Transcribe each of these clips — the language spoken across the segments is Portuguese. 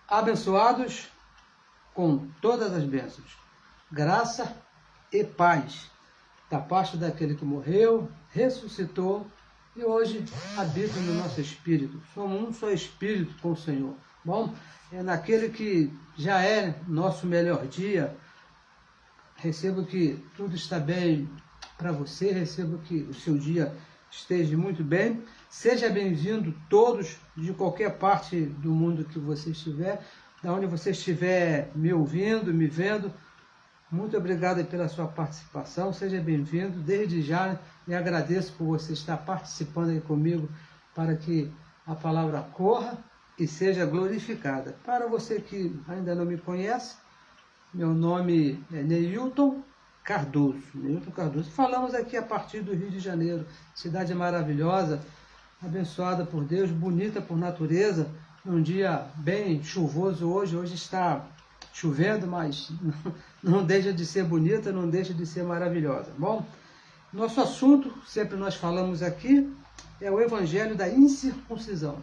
abençoados com todas as bênçãos, graça e paz, da parte daquele que morreu, ressuscitou e hoje habita no nosso espírito. Somos um só espírito com o Senhor. Bom, é naquele que já é nosso melhor dia. Recebo que tudo está bem para você, recebo que o seu dia esteja muito bem. Seja bem-vindo todos, de qualquer parte do mundo que você estiver, da onde você estiver me ouvindo, me vendo. Muito obrigado pela sua participação, seja bem-vindo. Desde já me agradeço por você estar participando aí comigo para que a palavra corra e seja glorificada. Para você que ainda não me conhece, meu nome é Neilton Cardoso. Neilton Cardoso. Falamos aqui a partir do Rio de Janeiro, cidade maravilhosa, abençoada por Deus, bonita por natureza, num dia bem chuvoso hoje. Hoje está chovendo, mas não deixa de ser bonita, não deixa de ser maravilhosa. Bom, nosso assunto, sempre nós falamos aqui, é o Evangelho da Incircuncisão.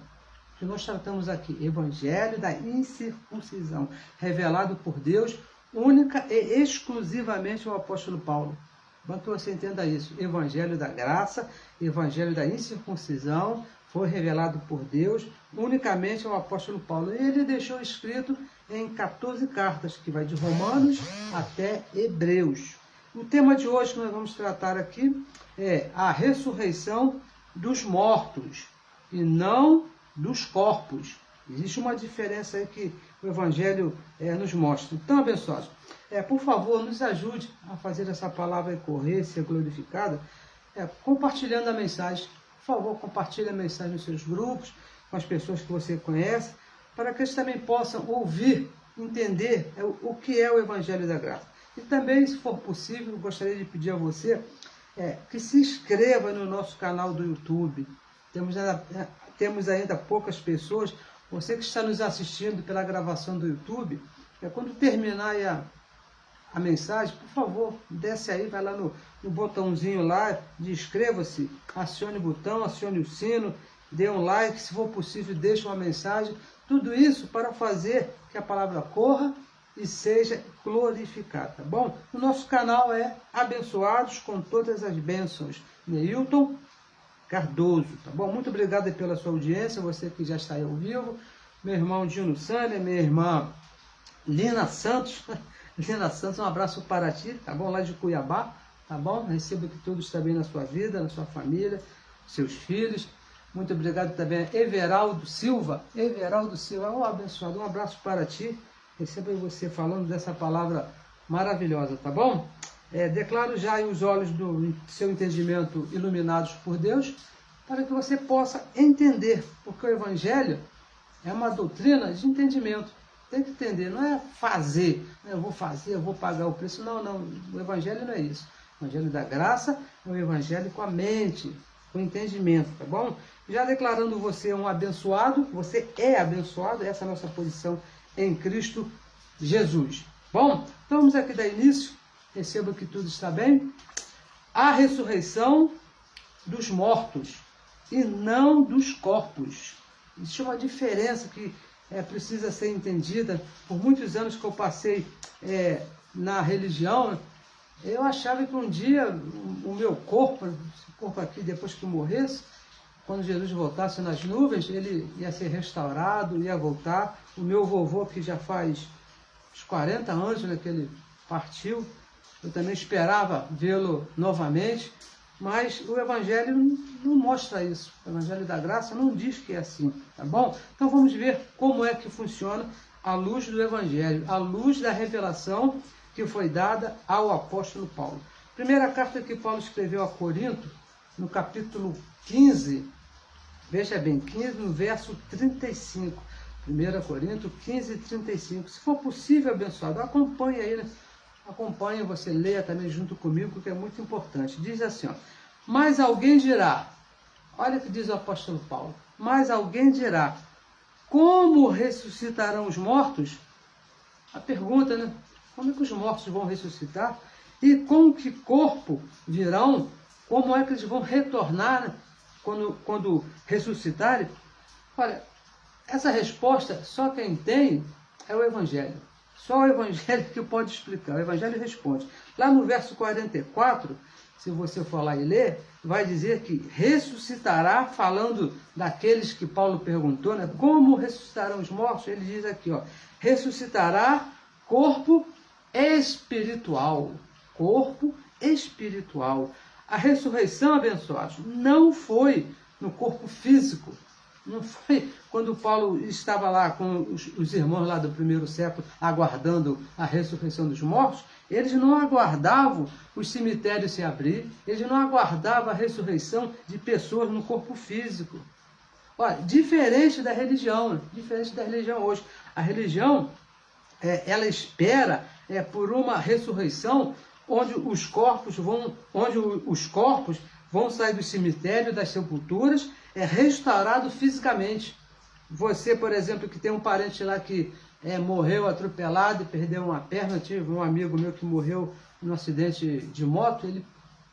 Que nós tratamos aqui, Evangelho da Incircuncisão, revelado por Deus, única e exclusivamente ao apóstolo Paulo. Bom que você entenda isso. Evangelho da graça, Evangelho da Incircuncisão, foi revelado por Deus unicamente ao apóstolo Paulo. E ele deixou escrito em 14 cartas, que vai de Romanos até Hebreus. O tema de hoje que nós vamos tratar aqui é a ressurreição dos mortos e não dos corpos. Existe uma diferença aí que o Evangelho nos mostra. Então, abençoados, por favor, nos ajude a fazer essa palavra correr, ser glorificada, compartilhando a mensagem. Por favor, compartilhe a mensagem nos seus grupos, com as pessoas que você conhece, para que eles também possam ouvir, entender o que é o Evangelho da Graça. E também, se for possível, gostaria de pedir a você que se inscreva no nosso canal do YouTube. Temos ainda poucas pessoas. Você que está nos assistindo pela gravação do YouTube, quando terminar aí a mensagem, por favor, desce aí, vai lá no botãozinho lá de inscreva-se, acione o botão, acione o sino, dê um like, se for possível, deixe uma mensagem. Tudo isso para fazer que a palavra corra e seja glorificada, tá bom? O nosso canal é Abençoados com Todas as Bênçãos, Neilton Cardoso, tá bom? Muito obrigado pela sua audiência, você que já está aí ao vivo, meu irmão Dino Sânia, minha irmã Lina Santos, Lina Santos, um abraço para ti, tá bom? Lá de Cuiabá, tá bom? Receba que tudo está bem na sua vida, na sua família, seus filhos. Muito obrigado também a Everaldo Silva, oh, abençoado, um abraço para ti, receba você falando dessa palavra maravilhosa, tá bom? Declaro já os olhos do seu entendimento iluminados por Deus, para que você possa entender, porque o Evangelho é uma doutrina de entendimento. Tem que entender, não é fazer, eu vou fazer, eu vou pagar o preço, não, o Evangelho não é isso. O Evangelho da graça é o Evangelho com a mente, com o entendimento, tá bom? Já declarando você um abençoado, você é abençoado, essa é a nossa posição em Cristo Jesus. Bom, então vamos aqui dar início. Receba que tudo está bem. A ressurreição dos mortos e não dos corpos. Existe uma diferença que precisa ser entendida. Por muitos anos que eu passei na religião, eu achava que um dia o meu corpo, esse corpo aqui, depois que morresse, quando Jesus voltasse nas nuvens, ele ia ser restaurado, ia voltar. O meu vovô, que já faz uns 40 anos que ele partiu, eu também esperava vê-lo novamente, mas o Evangelho não mostra isso. O Evangelho da Graça não diz que é assim, tá bom? Então vamos ver como é que funciona a luz do Evangelho, a luz da revelação que foi dada ao apóstolo Paulo. Primeira carta que Paulo escreveu a Corinto, no capítulo 15, veja bem, 15 no verso 35. 1 Coríntios 15, 35. Se for possível, abençoado, acompanhe aí, né? Acompanhe, você leia também junto comigo, que é muito importante. Diz assim, ó, mas alguém dirá, olha o que diz o apóstolo Paulo, mas alguém dirá, como ressuscitarão os mortos? A pergunta, né? Como é que os mortos vão ressuscitar? E com que corpo virão? Como é que eles vão retornar, né? quando ressuscitarem? Olha, Essa resposta só quem tem é o Evangelho. Só o Evangelho que pode explicar. O Evangelho responde. Lá no verso 44, se você for lá e ler, vai dizer que ressuscitará, falando daqueles que Paulo perguntou, né? Como ressuscitarão os mortos? Ele diz aqui, ó, ressuscitará corpo espiritual. Corpo espiritual. A ressurreição, abençoados, não foi no corpo físico. Não foi quando Paulo estava lá com os irmãos lá do primeiro século aguardando a ressurreição dos mortos. Eles não aguardavam os cemitérios se abrir, eles não aguardavam a ressurreição de pessoas no corpo físico. Olha, diferente da religião hoje. A religião, ela espera por uma ressurreição onde os corpos vão sair do cemitério, das sepulturas, restaurado fisicamente. Você, por exemplo, que tem um parente lá que morreu atropelado e perdeu uma perna, tive um amigo meu que morreu num acidente de moto,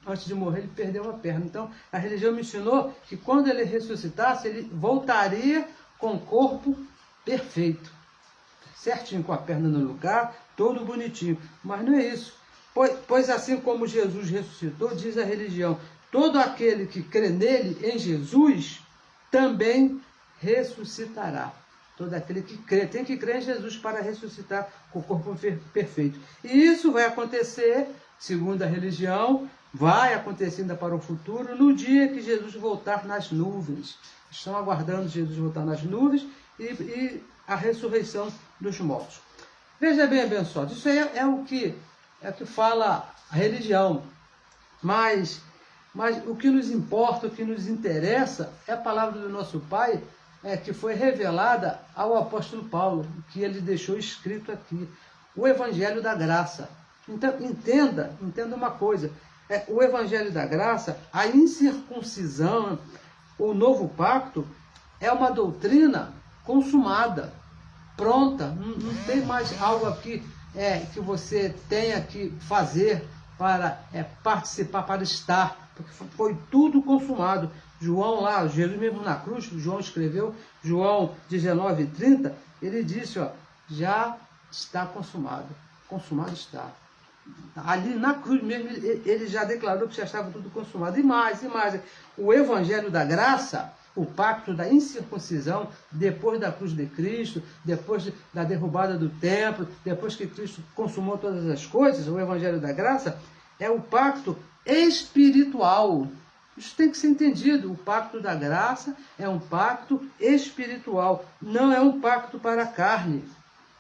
antes de morrer ele perdeu uma perna. Então, a religião me ensinou que quando ele ressuscitasse, ele voltaria com o corpo perfeito, certinho, com a perna no lugar, todo bonitinho. Mas não é isso. Pois assim como Jesus ressuscitou, diz a religião, todo aquele que crê nele, em Jesus, também ressuscitará. Todo aquele que crê, tem que crer em Jesus para ressuscitar com o corpo perfeito. E isso vai acontecer, segundo a religião, vai acontecer ainda para o futuro, no dia que Jesus voltar nas nuvens. Estão aguardando Jesus voltar nas nuvens e a ressurreição dos mortos. Veja bem, abençoado, isso aí é o que fala a religião. Mas o que nos importa, o que nos interessa é a palavra do nosso Pai, que foi revelada ao apóstolo Paulo, que ele deixou escrito aqui, o Evangelho da Graça. Então, entenda uma coisa, o Evangelho da Graça, a incircuncisão, o novo pacto, é uma doutrina consumada, pronta, não tem mais algo aqui que você tenha que fazer para participar, para estar, porque foi tudo consumado. João lá, Jesus mesmo na cruz, João escreveu, João 19:30, ele disse, ó, já está consumado, consumado está. Ali na cruz mesmo, ele já declarou que já estava tudo consumado. E mais, o Evangelho da Graça, o pacto da incircuncisão, depois da cruz de Cristo, depois da derrubada do templo, depois que Cristo consumou todas as coisas, o Evangelho da Graça é o pacto espiritual. Isso tem que ser entendido. O pacto da graça é um pacto espiritual, não é um pacto para a carne.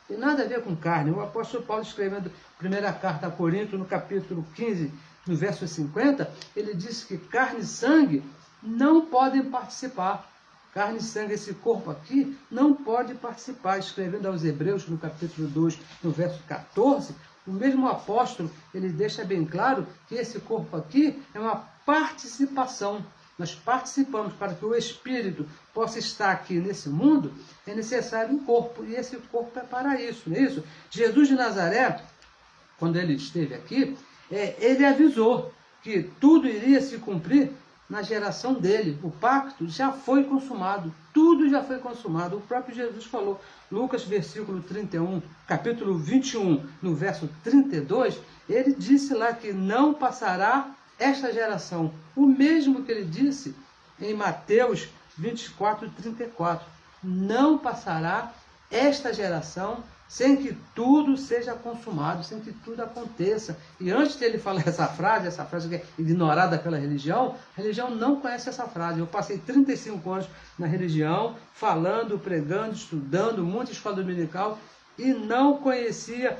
Tem nada a ver com carne. O apóstolo Paulo, escrevendo a primeira carta a Corinto, no capítulo 15, no verso 50, ele disse que carne e sangue não podem participar. Carne e sangue, esse corpo aqui, não pode participar. Escrevendo aos Hebreus, no capítulo 2, no verso 14, o mesmo apóstolo, ele deixa bem claro que esse corpo aqui é uma participação. Nós participamos. Para que o Espírito possa estar aqui nesse mundo, é necessário um corpo, e esse corpo é para isso, não é isso? Jesus de Nazaré, quando ele esteve aqui, ele avisou que tudo iria se cumprir na geração dele. O pacto já foi consumado, tudo já foi consumado. O próprio Jesus falou, Lucas, versículo 31, capítulo 21, no verso 32, ele disse lá que não passará esta geração. O mesmo que ele disse em Mateus 24, 34. Não passará esta geração sem que tudo seja consumado, sem que tudo aconteça. E antes de ele falar essa frase que é ignorada pela religião, a religião não conhece essa frase. Eu passei 35 anos na religião, falando, pregando, estudando, muita escola dominical, e não conhecia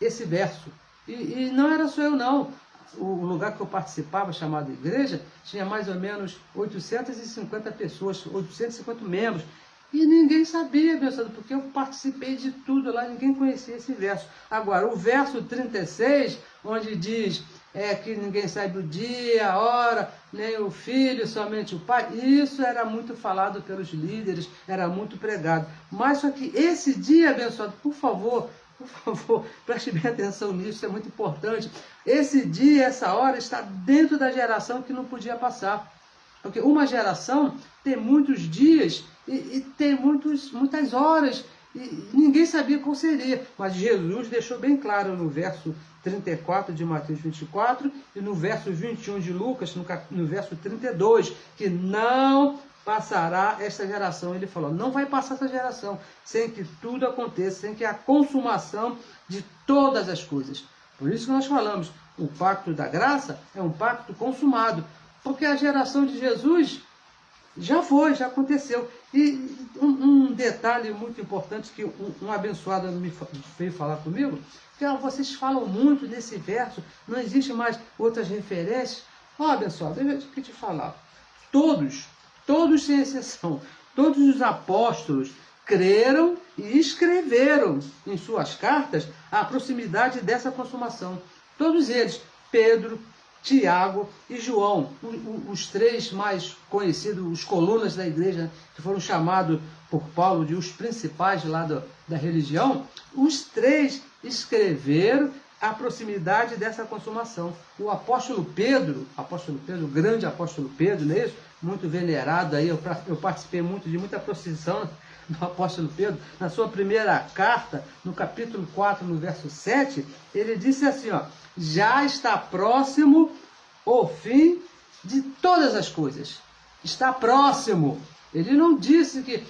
esse verso. E não era só eu, não. O lugar que eu participava, chamado igreja, tinha mais ou menos 850 pessoas, 850 membros. E ninguém sabia, abençoado, porque eu participei de tudo lá, ninguém conhecia esse verso. Agora, o verso 36, onde diz que ninguém sabe o dia, a hora, nem o filho, somente o pai, isso era muito falado pelos líderes, era muito pregado. Mas só que esse dia, abençoado, por favor, preste bem atenção nisso, é muito importante. Esse dia, essa hora, está dentro da geração que não podia passar. Porque uma geração tem muitos dias e tem muitas horas, e ninguém sabia qual seria. Mas Jesus deixou bem claro no verso 34 de Mateus 24 e no verso 21 de Lucas, no verso 32, que não passará esta geração. Ele falou, não vai passar essa geração sem que tudo aconteça, sem que a consumação de todas as coisas. Por isso que nós falamos, o pacto da graça é um pacto consumado, porque a geração de Jesus já foi, já aconteceu. E um detalhe muito importante que um abençoado me veio falar comigo, que vocês falam muito nesse verso, não existe mais outras referências. Abençoado, deixa eu te falar. Todos sem exceção, todos os apóstolos creram e escreveram em suas cartas a proximidade dessa consumação. Todos eles, Pedro, Tiago e João, os três mais conhecidos, os colunas da igreja, que foram chamados por Paulo de os principais lá da religião, os três escreveram a proximidade dessa consumação. O apóstolo Pedro, o grande apóstolo Pedro, não é isso? Muito venerado aí, eu participei de muita procissão do apóstolo Pedro, na sua primeira carta, no capítulo 4, no verso 7, ele disse assim, já está próximo o fim de todas as coisas. Está próximo. Ele não disse que,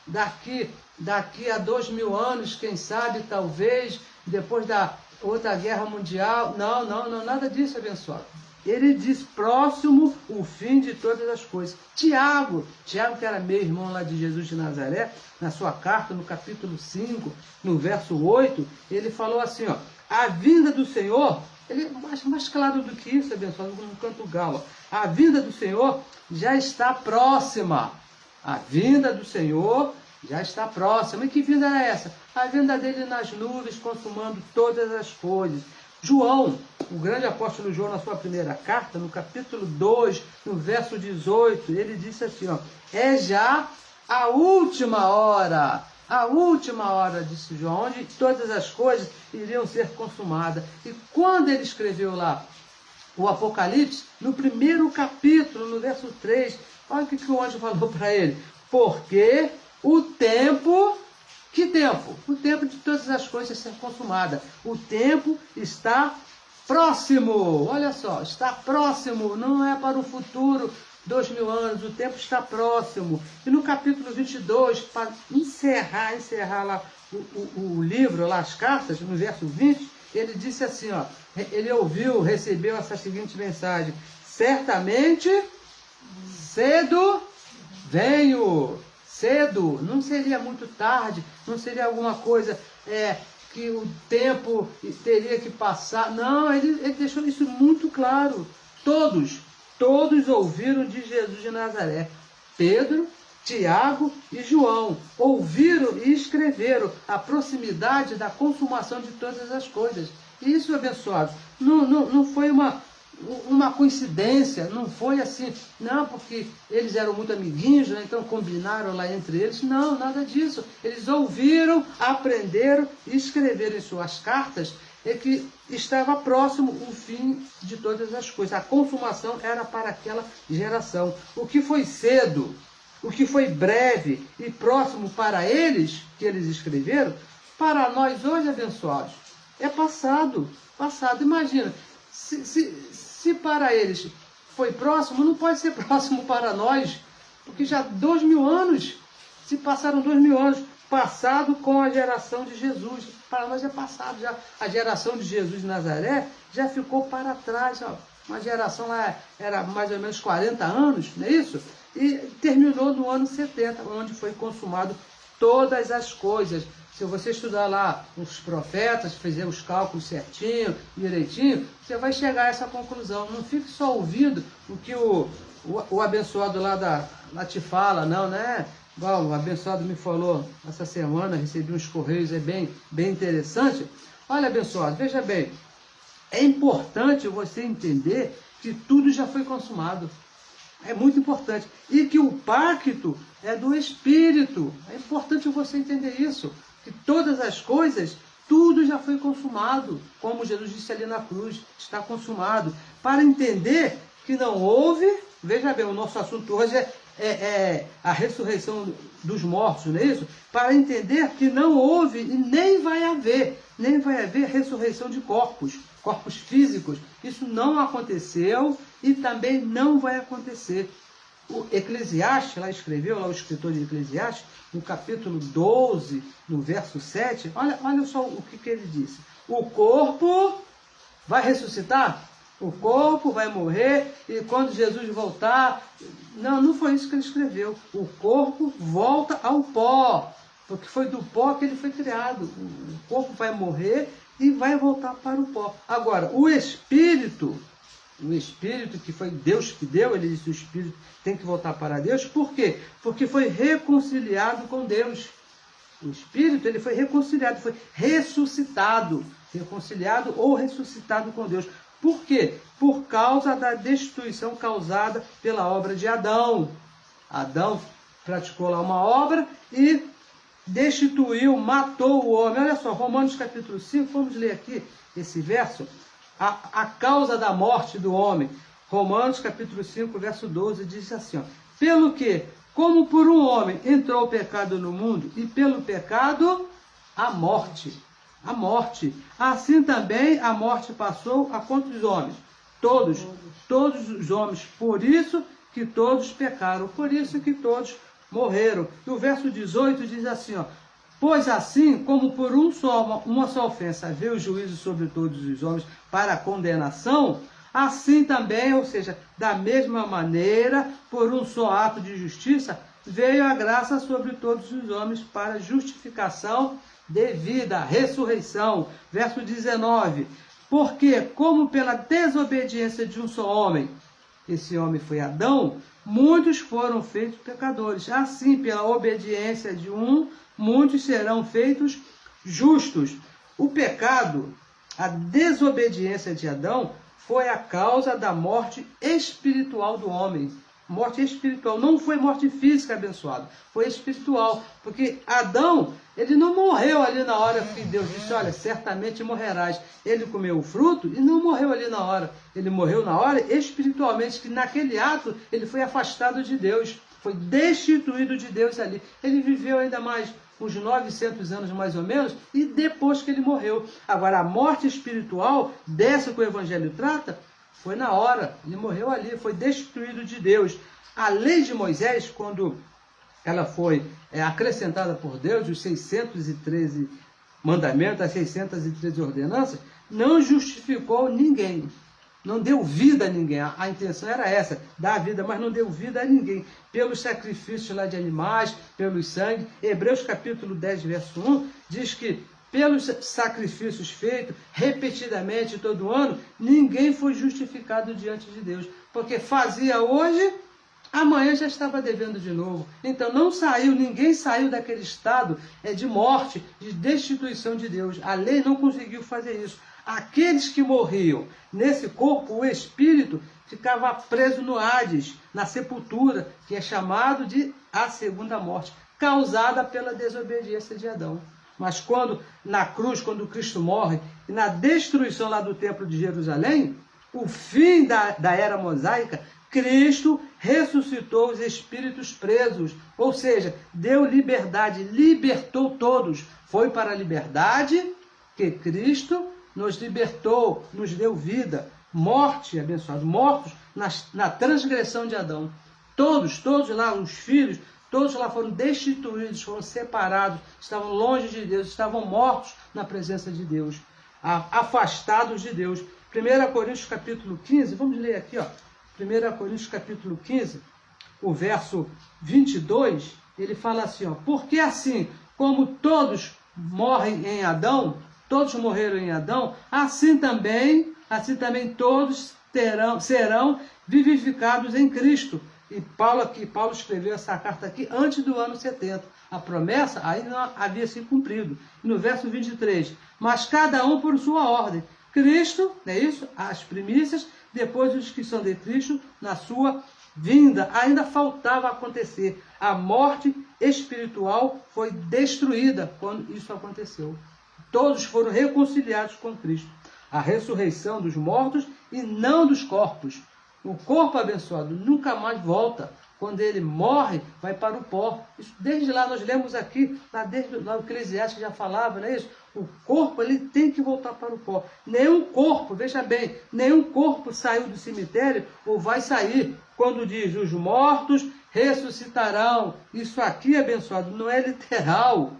daqui a 2000 anos, quem sabe, talvez, depois da outra guerra mundial. Não, nada disso, abençoado. Ele diz próximo o fim de todas as coisas. Tiago, que era meu irmão lá de Jesus de Nazaré, na sua carta, no capítulo 5, no verso 8, ele falou assim, a vinda do Senhor, ele é mais claro do que isso, abençoado, no canto galo. A vinda do Senhor já está próxima. A vinda do Senhor já está próxima. E que vinda é essa? A vinda dele nas nuvens, consumando todas as coisas. João, o grande apóstolo João, na sua primeira carta, no capítulo 2, no verso 18, ele disse assim, é já a última hora, disse João, onde todas as coisas iriam ser consumadas. E quando ele escreveu lá o Apocalipse, no primeiro capítulo, no verso 3, olha o que o anjo falou para ele, porque o tempo... Que tempo? O tempo de todas as coisas ser consumada. O tempo está próximo. Olha só, está próximo. Não é para o futuro, 2000 anos. O tempo está próximo. E no capítulo 22, para encerrar lá o livro, lá as cartas, no verso 20, ele disse assim, ele recebeu essa seguinte mensagem. Certamente, cedo venho. Cedo, não seria muito tarde, não seria alguma coisa que o tempo teria que passar. Não, ele deixou isso muito claro. Todos ouviram de Jesus de Nazaré. Pedro, Tiago e João ouviram e escreveram a proximidade da consumação de todas as coisas. E isso, abençoado, não foi uma coincidência, não foi assim, não, porque eles eram muito amiguinhos, né, então combinaram lá entre eles. Não, nada disso. Eles ouviram, aprenderam e escreveram em suas cartas que estava próximo o fim de todas as coisas. A consumação era para aquela geração. O que foi cedo, o que foi breve e próximo para eles, que eles escreveram, para nós hoje, abençoados, é passado. Imagina, se para eles foi próximo, não pode ser próximo para nós, porque já 2000 anos, se passaram 2000 anos, passado com a geração de Jesus. Para nós é passado já. A geração de Jesus de Nazaré já ficou para trás. Uma geração lá era mais ou menos 40 anos, não é isso? E terminou no ano 70, onde foi consumado todas as coisas. Se você estudar lá os profetas, fazer os cálculos certinho, direitinho, você vai chegar a essa conclusão. Não fique só ouvindo o que o abençoado lá te fala, não, né? Igual o abençoado me falou essa semana, recebi uns correios, é bem interessante. Olha, abençoado, veja bem, é importante você entender que tudo já foi consumado. É muito importante. E que o pacto é do Espírito. É importante você entender isso. Que todas as coisas, tudo já foi consumado. Como Jesus disse ali na cruz, está consumado. Para entender que não houve, veja bem, o nosso assunto hoje a ressurreição dos mortos, não é isso? Para entender que não houve e nem vai haver ressurreição de corpos físicos. Isso não aconteceu e também não vai acontecer. O Eclesiastes, lá escreveu, lá o escritor de Eclesiastes, no capítulo 12, no verso 7, olha só o que ele disse. O corpo vai ressuscitar, o corpo vai morrer, e quando Jesus voltar... Não foi isso que ele escreveu. O corpo volta ao pó, porque foi do pó que ele foi criado. O corpo vai morrer e vai voltar para o pó. Agora, o Espírito que foi Deus que deu, ele disse, o Espírito tem que voltar para Deus. Por quê? Porque foi reconciliado com Deus. O Espírito, ele foi reconciliado, foi ressuscitado. Reconciliado ou ressuscitado com Deus. Por quê? Por causa da destruição causada pela obra de Adão. Adão praticou lá uma obra e destituiu, matou o homem. Olha só, Romanos capítulo 5, vamos ler aqui esse verso. A causa da morte do homem. Romanos capítulo 5, verso 12, diz assim, ó, pelo que, como por um homem entrou o pecado no mundo, e pelo pecado a morte. A morte. Assim também a morte passou a quantos homens? Todos os homens. Por isso que todos pecaram. Por isso que todos morreram. E o verso 18 diz assim, ó, pois assim como por uma só ofensa veio o juízo sobre todos os homens para a condenação, assim também, ou seja, da mesma maneira, por um só ato de justiça, veio a graça sobre todos os homens para justificação devido à ressurreição. Verso 19. Porque, como pela desobediência de um só homem, esse homem foi Adão, muitos foram feitos pecadores. Assim, pela obediência de um, muitos serão feitos justos. O pecado, a desobediência de Adão, foi a causa da morte espiritual do homem. Morte espiritual, não foi morte física, abençoado, foi espiritual, porque Adão, ele não morreu ali na hora que Deus disse, olha, certamente morrerás. Ele comeu o fruto e não morreu ali na hora, ele morreu na hora espiritualmente, que naquele ato ele foi afastado de Deus, foi destituído de Deus ali. Ele viveu ainda mais uns 900 anos mais ou menos, e depois que ele morreu. Agora, a morte espiritual, dessa que o Evangelho trata, foi na hora, ele morreu ali, foi destituído de Deus. A lei de Moisés, quando ela foi acrescentada por Deus, os 613 mandamentos, as 613 ordenanças, não justificou ninguém, não deu vida a ninguém. A intenção era essa, dar vida, mas não deu vida a ninguém. Pelos sacrifícios lá de animais, pelos sangue. Hebreus capítulo 10, verso 1, diz que pelos sacrifícios feitos repetidamente todo ano, ninguém foi justificado diante de Deus. Porque fazia hoje, amanhã já estava devendo de novo. Então ninguém saiu daquele estado de morte, de destituição de Deus. A lei não conseguiu fazer isso. Aqueles que morriam nesse corpo, o espírito ficava preso no Hades, na sepultura, que é chamado de a segunda morte, causada pela desobediência de Adão. Mas quando, na cruz, quando Cristo morre, e na destruição lá do templo de Jerusalém, o fim da era mosaica, Cristo ressuscitou os espíritos presos, ou seja, deu liberdade, libertou todos. Foi para a liberdade que Cristo nos libertou, nos deu vida. Morte, abençoado, mortos na transgressão de Adão. Todos lá, os filhos, todos lá foram destituídos, foram separados, estavam longe de Deus, estavam mortos na presença de Deus, afastados de Deus. 1 Coríntios capítulo 15, vamos ler aqui, ó. 1 Coríntios capítulo 15, o verso 22, ele fala assim, ó, porque assim como todos morrem em Adão, todos morreram em Adão, assim também todos serão vivificados em Cristo. E Paulo escreveu essa carta aqui antes do ano 70. A promessa ainda não havia se cumprido. No verso 23, mas cada um por sua ordem. Cristo, não é isso? As primícias, depois os que são de Cristo na sua vinda. Ainda faltava acontecer. A morte espiritual foi destruída quando isso aconteceu. Todos foram reconciliados com Cristo. A ressurreição dos mortos e não dos corpos. O corpo abençoado nunca mais volta. quando ele morre, vai para o pó. Isso, desde lá, nós lemos aqui, desde lá o Eclesiastes já falava, não é isso? O corpo, ele tem que voltar para o pó. Nenhum corpo, veja bem, nenhum corpo saiu do cemitério ou vai sair. Quando diz, os mortos ressuscitarão. Isso aqui, abençoado, não é literal,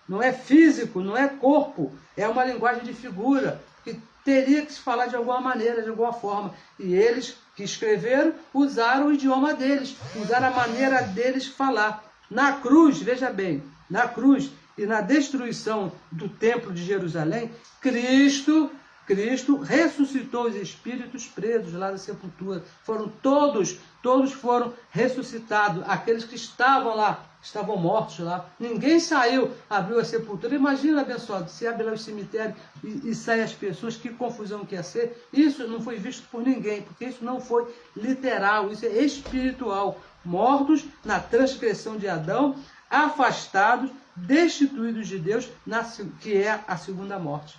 não é físico, não é corpo. É uma linguagem de figura, que teria que se falar de alguma maneira, de alguma forma. E eles que escreveram usaram o idioma deles, usaram a maneira deles falar. Na cruz, veja bem, na cruz e na destruição do templo de Jerusalém, Cristo ressuscitou os espíritos presos lá da sepultura. Foram todos foram ressuscitados. Aqueles que estavam lá, estavam mortos lá. Ninguém saiu, abriu a sepultura. Imagina, abençoado, se abre lá o cemitério e saem as pessoas, que confusão que ia ser. Isso não foi visto por ninguém, porque isso não foi literal, isso é espiritual. Mortos na transgressão de Adão, afastados, destituídos de Deus, que é a segunda morte.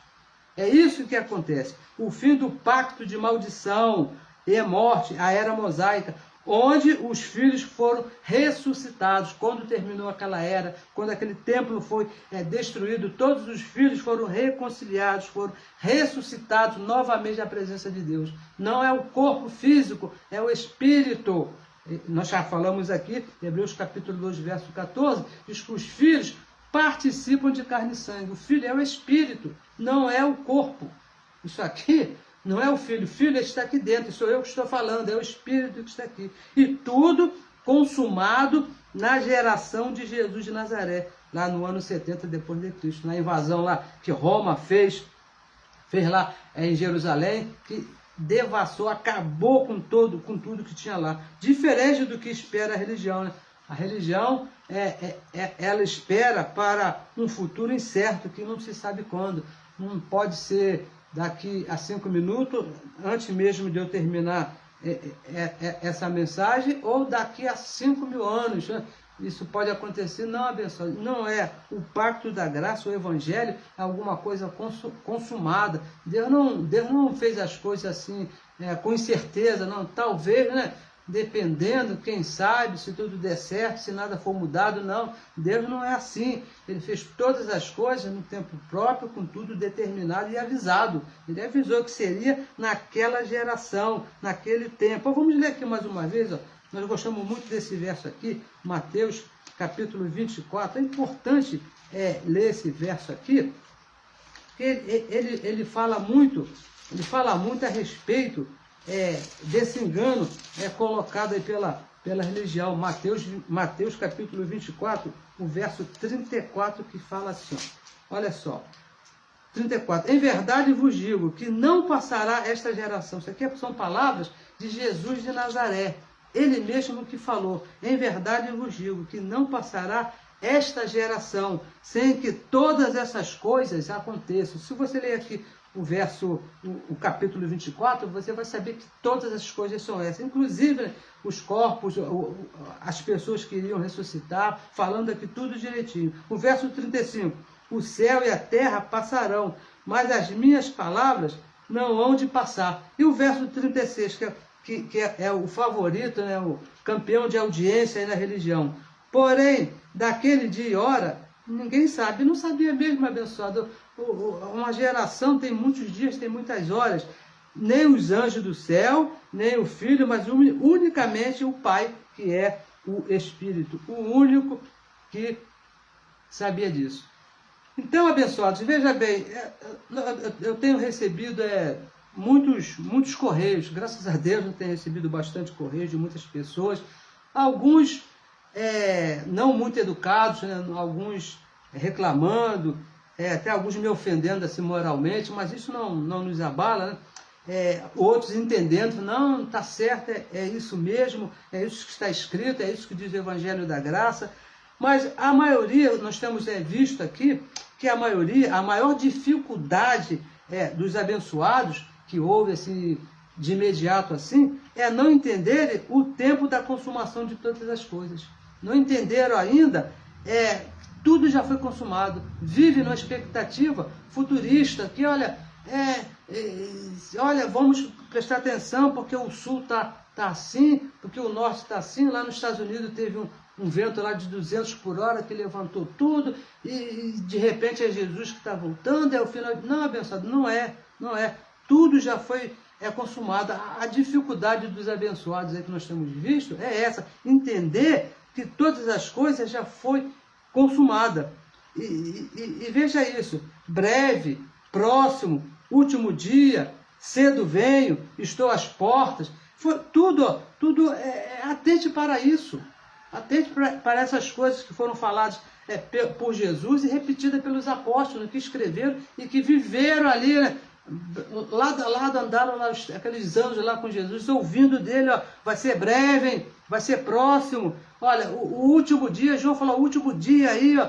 É isso que acontece. O fim do pacto de maldição e morte, a era mosaica, onde os filhos foram ressuscitados. Quando terminou aquela era, quando aquele templo foi destruído, todos os filhos foram reconciliados, foram ressuscitados novamente à presença de Deus. Não é o corpo físico, é o espírito. Nós já falamos aqui, Hebreus capítulo 2, verso 14, diz que os filhos participam de carne e sangue. O filho é o espírito, não é o corpo. Isso aqui não é o filho está aqui dentro, sou eu que estou falando, é o espírito que está aqui. E tudo consumado na geração de Jesus de Nazaré, lá no ano 70 depois de Cristo, na invasão lá que Roma fez lá em Jerusalém, que devassou, acabou com tudo que tinha lá. Diferente do que espera a religião, né? A religião, ela espera para um futuro incerto, que não se sabe quando. Não pode ser daqui a 5 minutos, antes mesmo de eu terminar essa mensagem, ou daqui a 5.000 anos. Né? Isso pode acontecer, não, abençoado. Não é o pacto da graça, o evangelho, é alguma coisa consumada. Deus não fez as coisas assim, com incerteza, não. Talvez, né? Dependendo, quem sabe, se tudo der certo, se nada for mudado, não. Deus não é assim. Ele fez todas as coisas no tempo próprio, com tudo determinado e avisado. Ele avisou que seria naquela geração, naquele tempo. Vamos ler aqui mais uma vez, ó. Nós gostamos muito desse verso aqui, Mateus capítulo 24. É importante ler esse verso aqui, porque ele fala muito a respeito desse engano colocado aí pela religião. Mateus capítulo 24, o verso 34, que fala assim, ó, olha só, 34, em verdade vos digo que não passará esta geração. Isso aqui são palavras de Jesus de Nazaré, ele mesmo que falou, em verdade vos digo que não passará esta geração sem que todas essas coisas aconteçam. Se você ler aqui o capítulo 24, você vai saber que todas essas coisas são essas. Inclusive, né, os corpos, as pessoas que iriam ressuscitar, falando aqui tudo direitinho. O verso 35, o céu e a terra passarão, mas as minhas palavras não hão de passar. E o verso 36, que é o favorito, né, o campeão de audiência aí na religião. Porém, daquele dia e hora, ninguém sabe. Não sabia mesmo, abençoado. Uma geração tem muitos dias, tem muitas horas. Nem os anjos do céu, nem o Filho, mas unicamente o Pai, que é o Espírito. O único que sabia disso. Então, abençoados, veja bem, eu tenho recebido muitos correios. Graças a Deus eu tenho recebido bastante correios de muitas pessoas. Alguns não muito educados, né? Alguns reclamando, até alguns me ofendendo assim moralmente, mas isso não nos abala, né? Outros entendendo, não, está certo, é isso mesmo, é isso que está escrito, é isso que diz o Evangelho da Graça. Mas a maioria, nós temos visto aqui, que a maior dificuldade dos abençoados, que houve assim, de imediato assim, é não entenderem o tempo da consumação de todas as coisas. Não entenderam ainda, tudo já foi consumado. Vive numa expectativa futurista, que olha, vamos prestar atenção, porque o sul está está assim, porque o norte está assim. Lá nos Estados Unidos teve um vento lá de 200 por hora que levantou tudo, e de repente é Jesus que está voltando, é o final. Não, abençoado, não é. Tudo já foi consumado. A dificuldade dos abençoados aí que nós temos visto é essa, entender que todas as coisas já foi consumada. E veja isso, breve, próximo, último dia, cedo venho, estou às portas. Foi tudo, atente para isso. Atente para essas coisas que foram faladas por Jesus e repetidas pelos apóstolos que escreveram e que viveram ali, né? Lado a lado andaram lá, aqueles anos lá com Jesus, ouvindo dele, ó, vai ser breve, hein? Vai ser próximo. Olha, o último dia, João falou, o último dia aí, ó,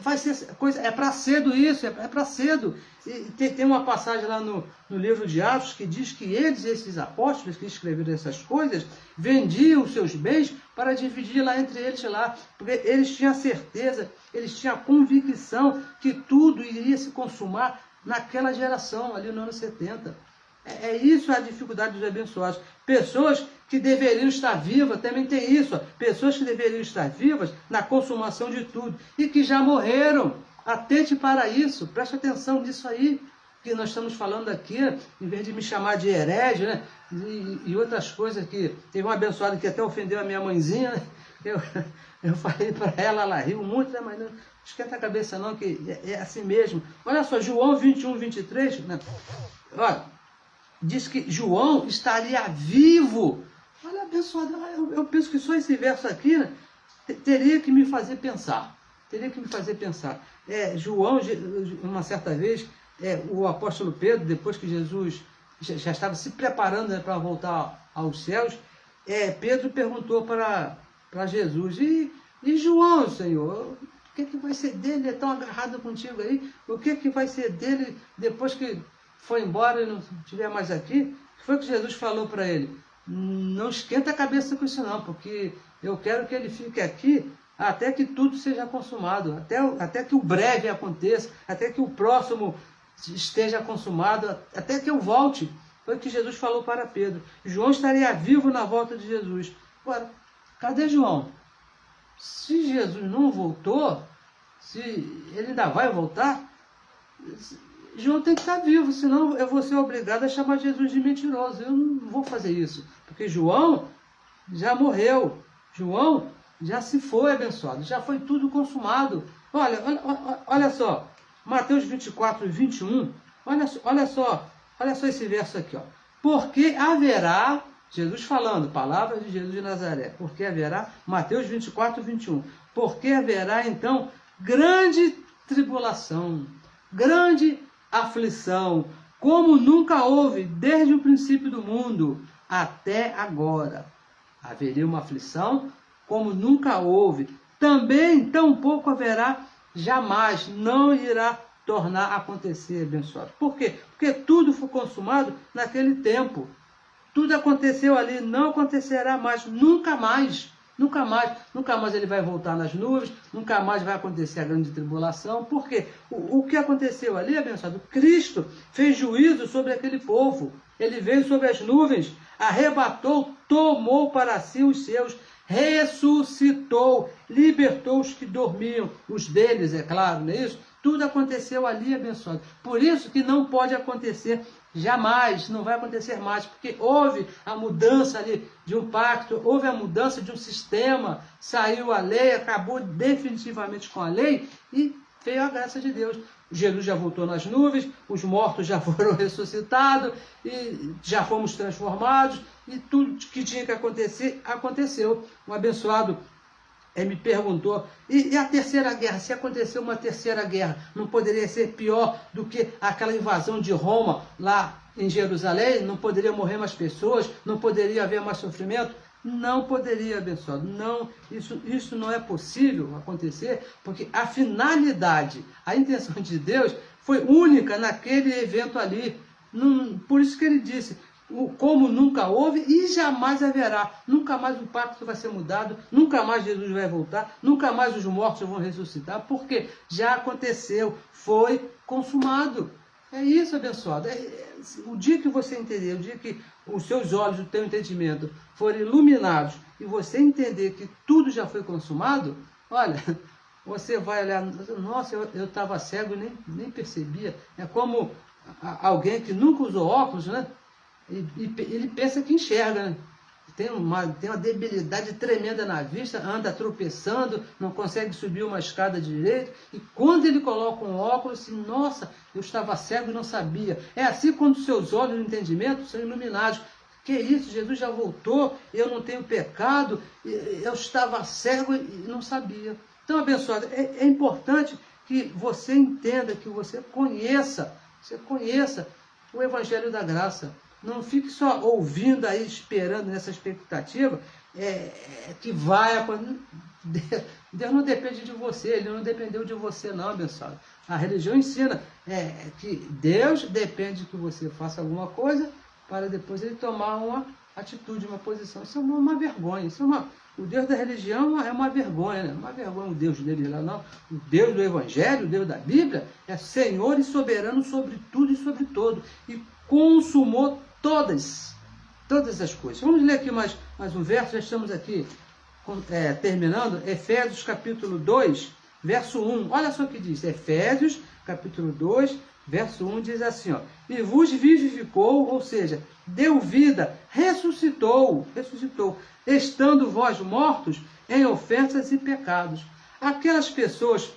vai ser coisa, é para cedo isso, é para cedo. E tem uma passagem lá no livro de Atos que diz que eles, esses apóstolos que escreveram essas coisas, vendiam os seus bens para dividir lá entre eles lá, porque eles tinham certeza, eles tinham a convicção que tudo iria se consumar naquela geração, ali no ano 70. É isso a dificuldade dos abençoados. Pessoas que deveriam estar vivas, também tem isso. Ó. Pessoas que deveriam estar vivas na consumação de tudo e que já morreram. Atente para isso, preste atenção nisso aí que nós estamos falando aqui, em vez de me chamar de herege, né? E outras coisas que... Teve uma abençoada que até ofendeu a minha mãezinha, né? Eu falei para ela, ela riu muito, né? Mas não esquenta a cabeça não, que é assim mesmo. Olha só, João 21, 23, né? Olha, diz que João estaria vivo. Olha, abençoado, eu penso que só esse verso aqui, né, teria que me fazer pensar. João, uma certa vez, o apóstolo Pedro, depois que Jesus já estava se preparando, né, para voltar aos céus, Pedro perguntou para Jesus, e João, Senhor, o que vai ser dele? Ele é tão agarrado contigo aí, o que vai ser dele depois que foi embora e não estiver mais aqui? O que foi que Jesus falou para ele? Não esquenta a cabeça com isso não, porque eu quero que ele fique aqui até que tudo seja consumado, até que o breve aconteça, até que o próximo esteja consumado, até que eu volte. Foi o que Jesus falou para Pedro. João estaria vivo na volta de Jesus. Agora, cadê João? Se Jesus não voltou, se ele ainda vai voltar, João tem que estar vivo, senão eu vou ser obrigado a chamar Jesus de mentiroso. Eu não vou fazer isso, porque João já morreu. João já se foi, abençoado, já foi tudo consumado. Olha só, Mateus 24, 21, olha só esse verso aqui, ó. Porque haverá, Jesus falando, palavras de Jesus de Nazaré, porque haverá, Mateus 24, 21, porque haverá então grande tribulação, grande aflição, como nunca houve desde o princípio do mundo até agora. Haveria uma aflição como nunca houve. Também tampouco haverá jamais, não irá tornar a acontecer, abençoado. Por quê? Porque tudo foi consumado naquele tempo. Tudo aconteceu ali, não acontecerá mais, nunca mais. Nunca mais ele vai voltar nas nuvens, nunca mais vai acontecer a grande tribulação. Por quê? O que aconteceu ali, abençoado? Cristo fez juízo sobre aquele povo. Ele veio sobre as nuvens, arrebatou, tomou para si os seus, ressuscitou, libertou os que dormiam, os deles, é claro, não é isso? Tudo aconteceu ali, abençoado. Por isso que não pode acontecer jamais, não vai acontecer mais, porque houve a mudança ali de um pacto, houve a mudança de um sistema, saiu a lei, acabou definitivamente com a lei e veio a graça de Deus. Jesus já voltou nas nuvens, os mortos já foram ressuscitados, e já fomos transformados, e tudo que tinha que acontecer, aconteceu. Um abençoado me perguntou, e a terceira guerra? Se aconteceu uma terceira guerra, não poderia ser pior do que aquela invasão de Roma lá em Jerusalém? Não poderia morrer mais pessoas? Não poderia haver mais sofrimento? Não poderia, abençoado. Não, isso não é possível acontecer, porque a finalidade, a intenção de Deus foi única naquele evento ali. Por isso que ele disse, como nunca houve e jamais haverá. Nunca mais o pacto vai ser mudado, nunca mais Jesus vai voltar, nunca mais os mortos vão ressuscitar, porque já aconteceu, foi consumado. É isso, abençoado. O dia que você entender, o dia que os seus olhos, o teu entendimento forem iluminados e você entender que tudo já foi consumado, olha, você vai olhar, nossa, eu estava cego e nem percebia. É como alguém que nunca usou óculos, né? E ele pensa que enxerga, né? Tem uma debilidade tremenda na vista, anda tropeçando, não consegue subir uma escada direito, e quando ele coloca um óculos, assim, nossa, eu estava cego e não sabia. É assim quando seus olhos de entendimento são iluminados. Que isso, Jesus já voltou, eu não tenho pecado, eu estava cego e não sabia. Então, abençoado, é importante que você entenda, que você conheça o Evangelho da Graça. Não fique só ouvindo aí, esperando nessa expectativa que vai acontecer. Deus não depende de você, Ele não dependeu de você não, abençoado. A religião ensina que Deus depende que você faça alguma coisa para depois Ele tomar uma atitude, uma posição. Isso é uma vergonha. O Deus da religião é uma vergonha, né? Uma vergonha o Deus dele lá, não. O Deus do Evangelho, o Deus da Bíblia, é Senhor e soberano sobre tudo e sobre todo. E consumou todas as coisas. Vamos ler aqui mais um verso, já estamos aqui terminando. Efésios capítulo 2, verso 1. Olha só o que diz. Efésios capítulo 2, verso 1 diz assim, ó: e vos vivificou, ou seja, deu vida, ressuscitou, estando vós mortos em ofensas e pecados. Aquelas pessoas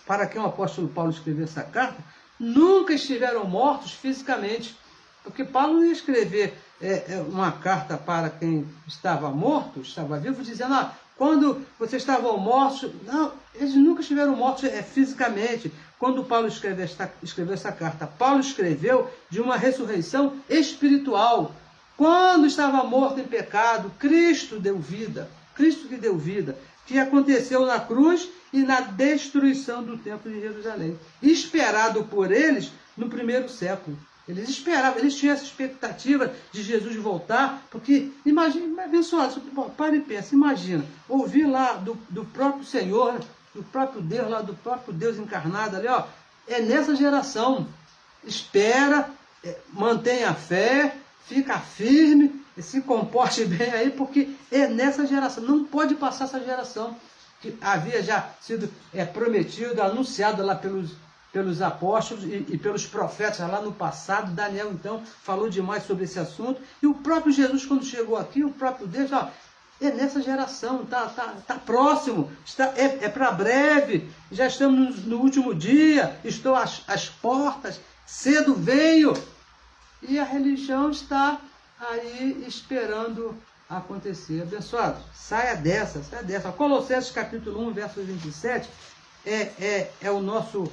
para quem o apóstolo Paulo escreveu essa carta, nunca estiveram mortos fisicamente. Porque Paulo não ia escrever uma carta para quem estava morto, estava vivo, dizendo, quando vocês estavam mortos... Não, eles nunca estiveram mortos fisicamente. Quando Paulo escreveu essa carta, Paulo escreveu de uma ressurreição espiritual. Quando estava morto em pecado, Cristo deu vida. Cristo que deu vida. Que aconteceu na cruz e na destruição do templo de Jerusalém. Esperado por eles no primeiro século. Eles esperavam, eles tinham essa expectativa de Jesus voltar, porque, imagina, abençoado, para e pensa, imagina, ouvir lá do próprio Senhor, do próprio Deus, lá do próprio Deus encarnado ali, ó, é nessa geração. Espera, mantenha a fé, fica firme, se comporte bem aí, porque é nessa geração, não pode passar essa geração, que havia já sido prometido, anunciado lá pelos apóstolos e pelos profetas lá no passado. Daniel, então, falou demais sobre esse assunto. E o próprio Jesus, quando chegou aqui, o próprio Deus, é nessa geração, tá próximo, é para breve, já estamos no último dia, estou às portas, cedo venho. E a religião está aí esperando acontecer. Abençoado, saia dessa. Colossenses capítulo 1, verso 27, é o nosso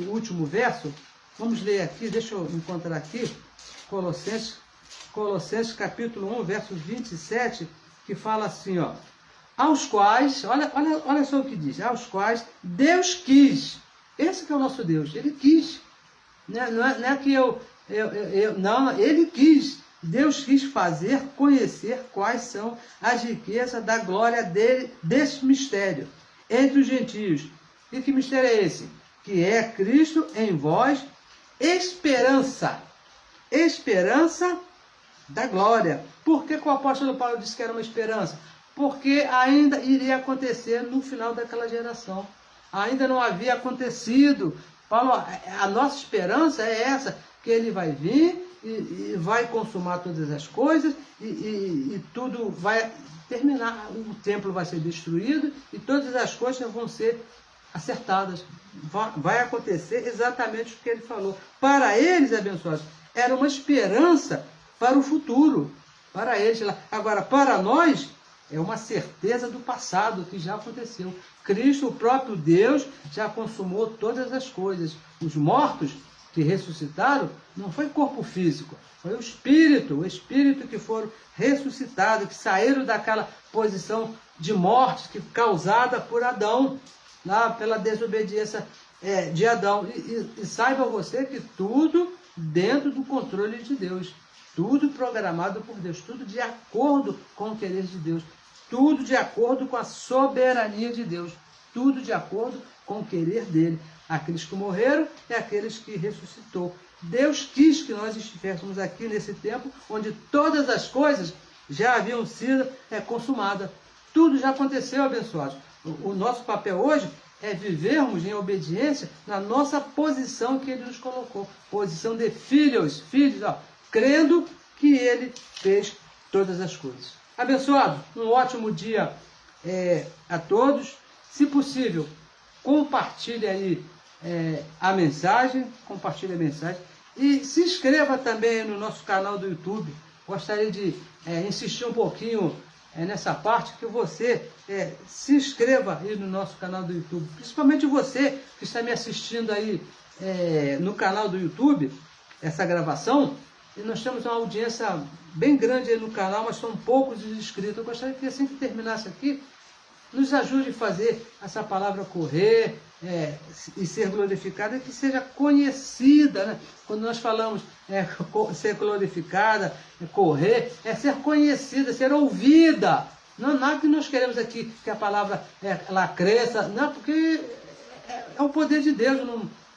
último verso. Vamos ler aqui, deixa eu encontrar aqui, Colossenses capítulo 1, verso 27, que fala assim, ó: aos quais, olha só o que diz, aos quais Deus quis, esse que é o nosso Deus, Ele quis, não é que não, Ele quis, Deus quis fazer conhecer quais são as riquezas da glória dele, desse mistério, entre os gentios. E que mistério é esse? Que é Cristo em vós, esperança da glória. Por que o apóstolo Paulo disse que era uma esperança? Porque ainda iria acontecer no final daquela geração. Ainda não havia acontecido. Paulo, a nossa esperança é essa, que ele vai vir e vai consumar todas as coisas e tudo vai terminar. O templo vai ser destruído e todas as coisas vão ser acertadas. Vai acontecer exatamente o que ele falou. Para eles, abençoados, era uma esperança para o futuro. Para eles. Agora, para nós, é uma certeza do passado, que já aconteceu. Cristo, o próprio Deus, já consumou todas as coisas. Os mortos que ressuscitaram, não foi corpo físico, foi o espírito que foram ressuscitados, que saíram daquela posição de morte causada por Adão, lá pela desobediência de Adão. E saiba você que tudo dentro do controle de Deus, tudo programado por Deus, tudo de acordo com o querer de Deus, tudo de acordo com a soberania de Deus, tudo de acordo com o querer dele. Aqueles que morreram e aqueles que ressuscitou. Deus quis que nós estivéssemos aqui nesse tempo onde todas as coisas já haviam sido consumadas. Tudo já aconteceu, abençoados. O nosso papel hoje é vivermos em obediência na nossa posição que Ele nos colocou. Posição de filhos, crendo que Ele fez todas as coisas. Abençoado, um ótimo dia a todos. Se possível, compartilhe aí a mensagem, e se inscreva também no nosso canal do YouTube. Gostaria de insistir um pouquinho nessa parte, que você se inscreva aí no nosso canal do YouTube, principalmente você que está me assistindo aí no canal do YouTube, essa gravação, e nós temos uma audiência bem grande aí no canal, mas são poucos os inscritos. Eu gostaria que assim que terminasse aqui, nos ajude a fazer essa palavra correr e ser glorificada, e que seja conhecida, né? Quando nós falamos ser glorificada, correr, é ser conhecida, ser ouvida. Não nada que nós queremos aqui que a palavra ela cresça, não, porque é o poder de Deus,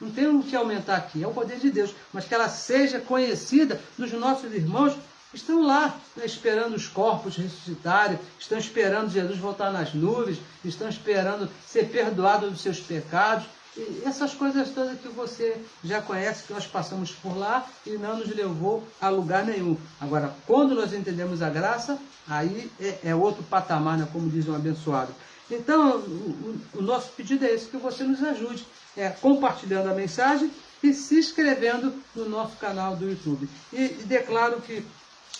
não tem o que aumentar aqui, é o poder de Deus, mas que ela seja conhecida dos nossos irmãos. Estão lá, né, esperando os corpos ressuscitarem, estão esperando Jesus voltar nas nuvens, estão esperando ser perdoado dos seus pecados. E essas coisas todas que você já conhece, que nós passamos por lá e não nos levou a lugar nenhum. Agora, quando nós entendemos a graça, aí é outro patamar, né, como diz um abençoado. Então, o nosso pedido é esse, que você nos ajude, compartilhando a mensagem e se inscrevendo no nosso canal do YouTube. E declaro que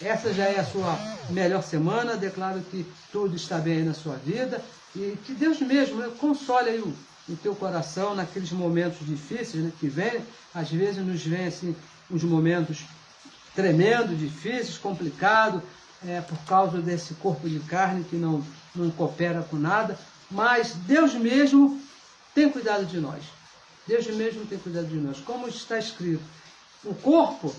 essa já é a sua melhor semana, declaro que tudo está bem aí na sua vida e que Deus mesmo, né, console aí o teu coração naqueles momentos difíceis, né, que vem. Às vezes nos vem assim, uns momentos tremendos, difíceis, complicados, por causa desse corpo de carne que não coopera com nada, mas Deus mesmo tem cuidado de nós. Deus mesmo tem cuidado de nós. Como está escrito, o corpo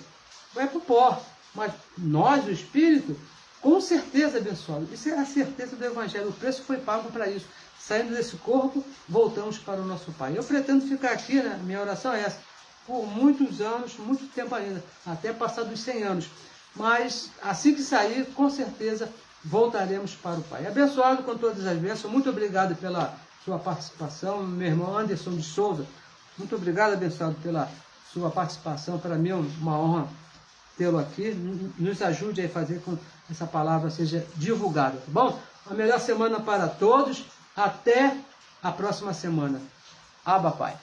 vai para o pó, mas nós, o Espírito, com certeza, abençoado. Isso é a certeza do Evangelho. O preço foi pago para isso. Saindo desse corpo, voltamos para o nosso Pai. Eu pretendo ficar aqui, né? Minha oração é essa, por muitos anos, muito tempo ainda, até passar dos 100 anos. Mas assim que sair, com certeza, voltaremos para o Pai. Abençoado com todas as bênçãos. Muito obrigado pela sua participação. Meu irmão Anderson de Souza, muito obrigado, abençoado, pela sua participação. Para mim é uma honra tê-lo aqui. Nos ajude a fazer com que essa palavra seja divulgada, tá bom? A melhor semana para todos. Até a próxima semana. Abba, Pai.